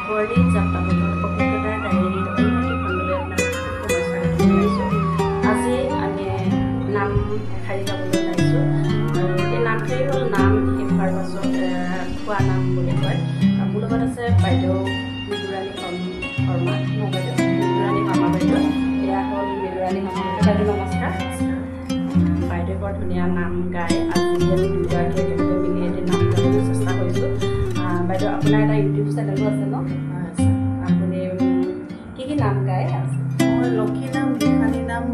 বৰ্ণি যাত্ৰাপথৰ অভিজ্ঞতাৰ ডায়েৰীৰ অন্যটি খণ্ডলৈ আপোনাক জনাইছোঁ। আজি আমি নাম এশাৰী গাবলৈ ওলাইছোঁ আৰু এই নামশাৰী হ'ল নাম শেষ হোৱাৰ পাছত খোৱা নাম বুলি কয়। মোৰ লগত আছে বাইদেউ মৃদুৰাণী শৰ্মা, মৃদুৰাণী শৰ্মা বাইদেউ। এয়া হ'ল মৃদুৰাণী শৰ্মা বাইদেউ। নমস্কাৰ। বাইদেউ বৰ ধুনীয়া নাম গায়। আজি আমি দুগৰাকী একেলগে মিলি এটি নাম গাবলৈ চেষ্টা কৰিছোঁ। বাইদেউ আপোনাৰ এটা ইউটিউব চেনেলো আছে ন? আপুনি কি কি নাম গায়? মই লক্ষী নাম, দিশানী নাম,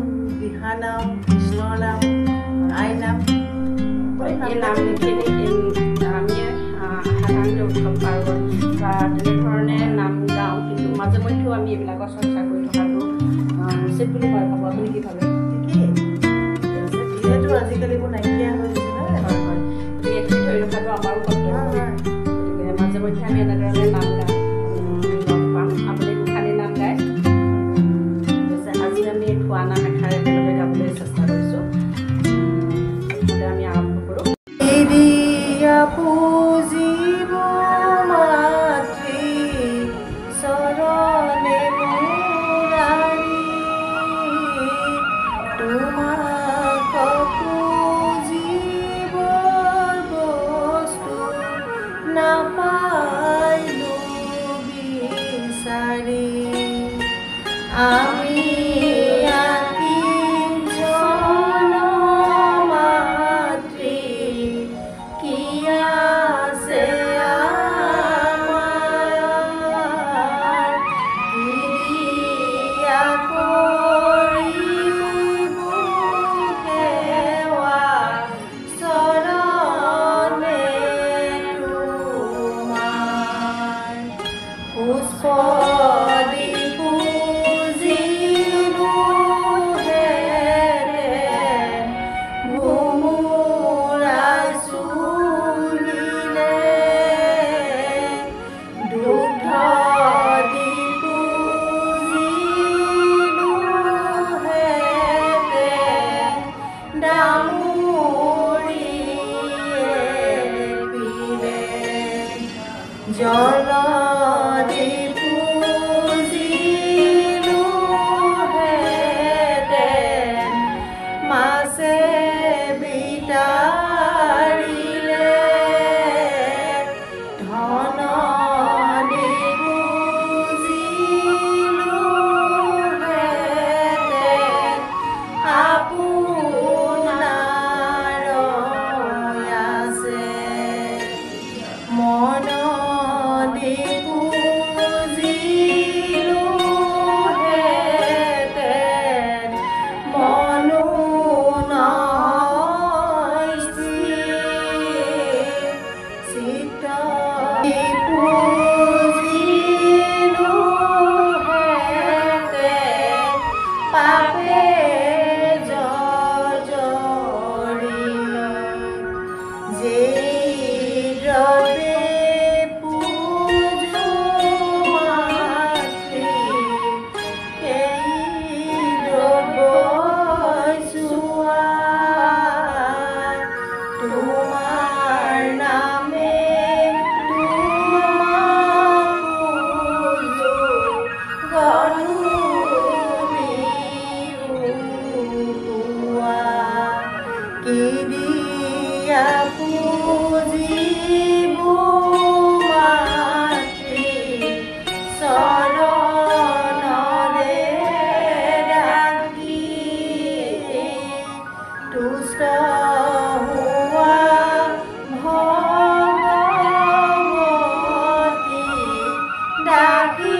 দিহা নাম, কৃষ্ণৰ নাম, আই নাম। এই নামখিনি আমি সাধাৰণতে উৎসৱ পাৰ্বণ বা তেনেধৰণে নাম গাওঁ, কিন্তু মাজে মধ্যেও আমি এইবিলাকৰ চৰ্চা কৰি থকাটো উচিত বুলি মই ভাবোঁ। আপুনি কি ভাবে? ঠিকেই, যিহেতু আজিকালি এইবোৰ নাইকিয়া হৈ গৈছে। হয় হয়, গতিকে এইখিনি ধৰি ৰখাটো আমাৰো কৰ্তব্য। গতিকে মাজে মধ্যে আমি এনেধৰণে নাম গাওঁ, লগ পাম। আপুনি গোসাঁনী নাম গায়। আজি আমি খোৱা নাম এষাৰ একেলগে গাবলৈ চেষ্টা কৰিছোঁ। প্ৰথমতে আমি আৰম্ভ কৰোঁ। আমি আকিম জনমাতৃ কি আছে আমাৰ, ক্ৰিয়া কৰিব সেৱা চৰণে তোমাৰ, পুষ্প জলদি পুজিলো হেতেন, মাছে বিতাৰিলে ধন দি পুজিলো হেতেন, আপোনাৰ আছে মন ভগৱতী ডাকি